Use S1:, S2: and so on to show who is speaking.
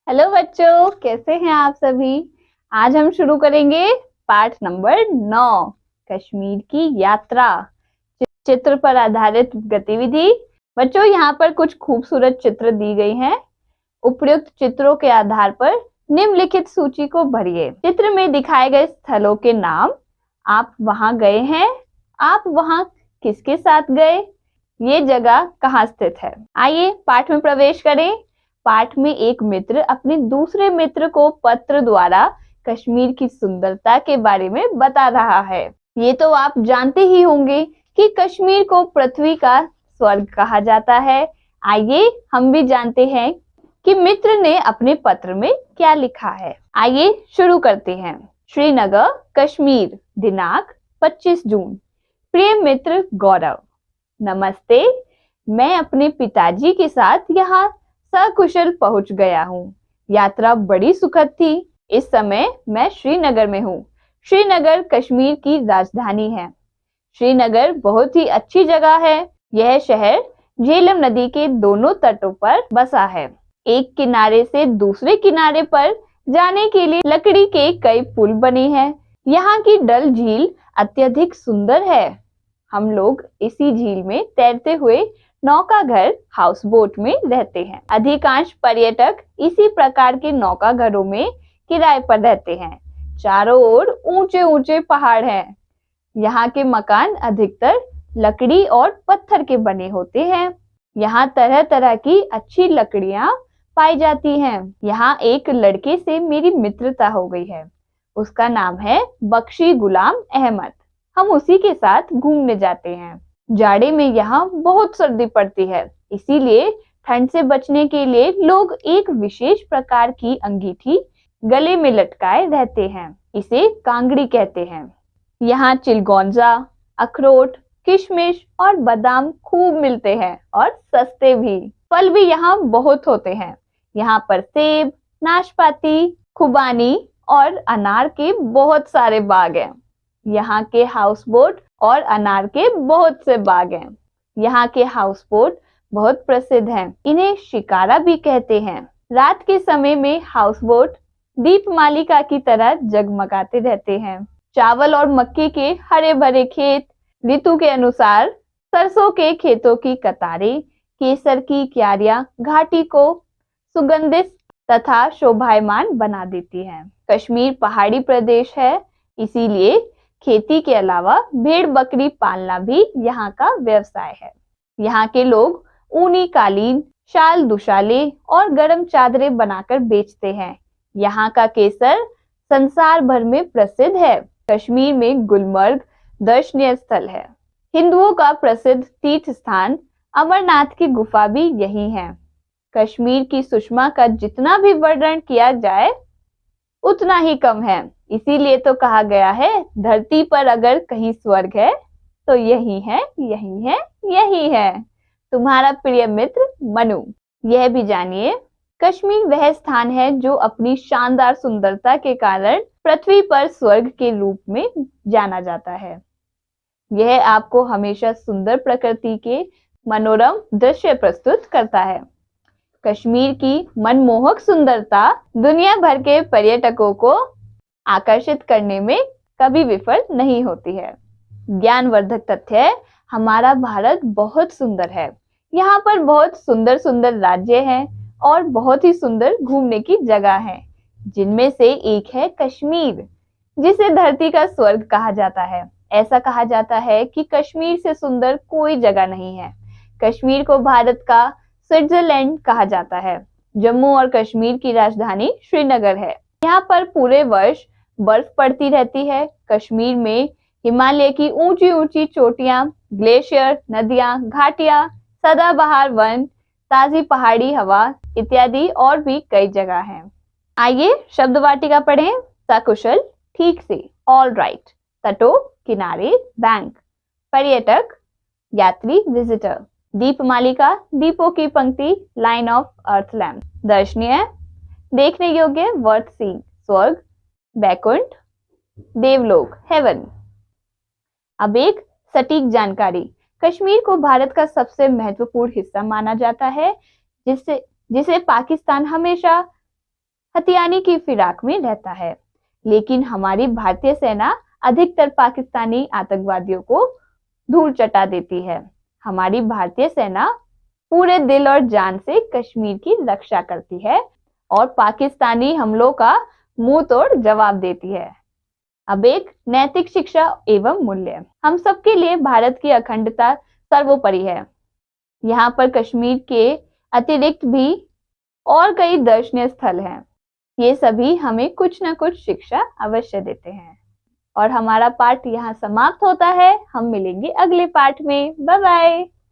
S1: Hello बच्चों, कैसे हैं आप सभी। आज हम शुरू करेंगे पाठ नंबर 9, कश्मीर की यात्रा, चित्र पर आधारित गतिविधि। बच्चों, यहाँ पर कुछ खूबसूरत चित्र दी गई हैं। उपयुक्त चित्रों के आधार पर निम्नलिखित सूची को भरिए। चित्र में दिखाए गए स्थलों के नाम। आप वहां गए हैं? आप वहां किसके साथ गए? ये जगह कहाँ स्थित है? आइए पाठ में प्रवेश करें। पाठ में एक मित्र अपने दूसरे मित्र को पत्र द्वारा कश्मीर की सुंदरता के बारे में बता रहा है। ये तो आप जानते ही होंगे कि कश्मीर को पृथ्वी का स्वर्ग कहा जाता है। आइए हम भी जानते हैं कि मित्र ने अपने पत्र में क्या लिखा है। आइए शुरू करते हैं। श्रीनगर, कश्मीर, दिनांक 25 जून। प्रिय मित्र गौरव, नमस्ते। मैं अपने पिताजी के साथ यहाँ सकुशल पहुंच गया हूँ। यात्रा बड़ी सुखद थी। इस समय मैं श्रीनगर में हूँ। श्रीनगर कश्मीर की राजधानी है। श्रीनगर बहुत ही अच्छी जगह है। यह शहर झेलम नदी के दोनों तटों पर बसा है। एक किनारे से दूसरे किनारे पर जाने के लिए लकड़ी के कई पुल बने हैं। यहाँ की डल झील अत्यधिक सुंदर है। हम लोग इसी झील में तैरते हुए नौका घर हाउस बोट में रहते हैं। अधिकांश पर्यटक इसी प्रकार के नौका घरों में किराए पर रहते हैं। चारों ओर ऊंचे ऊंचे पहाड़ हैं। यहाँ के मकान अधिकतर लकड़ी और पत्थर के बने होते हैं। यहाँ तरह तरह की अच्छी लकड़ियां पाई जाती हैं। यहाँ एक लड़के से मेरी मित्रता हो गई है। उसका नाम है बख्शी गुलाम अहमद। हम उसी के साथ घूमने जाते हैं। जाड़े में यहाँ बहुत सर्दी पड़ती है, इसीलिए ठंड से बचने के लिए लोग एक विशेष प्रकार की अंगीठी गले में लटकाए रहते हैं। इसे कांगड़ी कहते हैं। यहाँ चिलगोंजा, अखरोट, किशमिश और बादाम खूब मिलते हैं और सस्ते भी। फल भी यहाँ बहुत होते हैं। यहाँ पर सेब, नाशपाती, खुबानी और अनार के बहुत सारे बाग हैं। यहाँ के हाउस बोट और अनार के बहुत से बाग हैं। यहाँ के हाउस बोट बहुत प्रसिद्ध हैं। इन्हें शिकारा भी कहते हैं। रात के समय में हाउस बोट दीपमालिका की तरह जगमगाते रहते हैं। चावल और मक्के के हरे भरे खेत, ऋतु के अनुसार सरसों के खेतों की कतारें, केसर की क्यारियां घाटी को सुगंधित तथा शोभायमान बना देती हैं। कश्मीर पहाड़ी प्रदेश है, इसीलिए खेती के अलावा भेड़ बकरी पालना भी यहाँ का व्यवसाय है। यहाँ के लोग ऊनी कालीन, शाल, दुशाले और गर्म चादरें बनाकर बेचते हैं। यहाँ का केसर संसार भर में प्रसिद्ध है। कश्मीर में गुलमर्ग दर्शनीय स्थल है। हिंदुओं का प्रसिद्ध तीर्थ स्थान अमरनाथ की गुफा भी यही है। कश्मीर की सुषमा का जितना भी वर्णन किया जाए उतना ही कम है। इसीलिए तो कहा गया है, धरती पर अगर कहीं स्वर्ग है तो यही है, यही है, यही है। तुम्हारा प्रिय मित्र मनु। यह भी जानिए, कश्मीर वह स्थान है जो अपनी शानदार सुंदरता के कारण पृथ्वी पर स्वर्ग के रूप में जाना जाता है। यह आपको हमेशा सुंदर प्रकृति के मनोरम दृश्य प्रस्तुत करता है। कश्मीर की मनमोहक सुंदरता दुनिया भर के पर्यटकों को आकर्षित करने में कभी विफल नहीं होती है। ज्ञानवर्धक तथ्य है, हमारा भारत बहुत सुंदर है। यहाँ पर बहुत सुंदर सुंदर राज्य हैं और बहुत ही सुंदर घूमने की जगह है, जिनमें से एक है कश्मीर, जिसे धरती का स्वर्ग कहा जाता है। ऐसा कहा जाता है कि कश्मीर से सुंदर कोई जगह नहीं है। कश्मीर को भारत का स्विट्जरलैंड कहा जाता है। जम्मू और कश्मीर की राजधानी श्रीनगर है। यहाँ पर पूरे वर्ष बर्फ पड़ती रहती है। कश्मीर में हिमालय की ऊंची ऊंची चोटियां, ग्लेशियर, नदियां, घाटियां, सदाबहार वन, ताजी पहाड़ी हवा इत्यादि और भी कई जगह हैं। आइए शब्द वाटिका पढ़ें। सकुशल, ठीक से, ऑल राइट। तटों, किनारे, बैंक। पर्यटक, यात्री, विजिटर। दीपमालिका, दीपों की पंक्ति, लाइन ऑफ अर्थ लैम्प। दर्शनीय, देखने योग्य, वर्थ सीइंग, स्वर्ग, बैकुंठ, देवलोक, हेवन। अब एक सटीक जानकारी। कश्मीर को भारत का सबसे महत्वपूर्ण हिस्सा माना जाता है, जिसे पाकिस्तान हमेशा हथियाने की फिराक में रहता है, लेकिन हमारी भारतीय सेना अधिकतर पाकिस्तानी आतंकवादियों को धूल चटा देती है। हमारी भारतीय सेना पूरे दिल और जान से कश्मीर की रक्षा करती है और पाकिस्तानी हमलों का मुंह तोड़ जवाब देती है। अब एक नैतिक शिक्षा एवं मूल्य। हम सबके लिए भारत की अखंडता सर्वोपरि है। यहाँ पर कश्मीर के अतिरिक्त भी और कई दर्शनीय स्थल हैं। ये सभी हमें कुछ न कुछ शिक्षा अवश्य देते हैं। और हमारा पाठ यहाँ समाप्त होता है। हम मिलेंगे अगले पाठ में। Bye bye.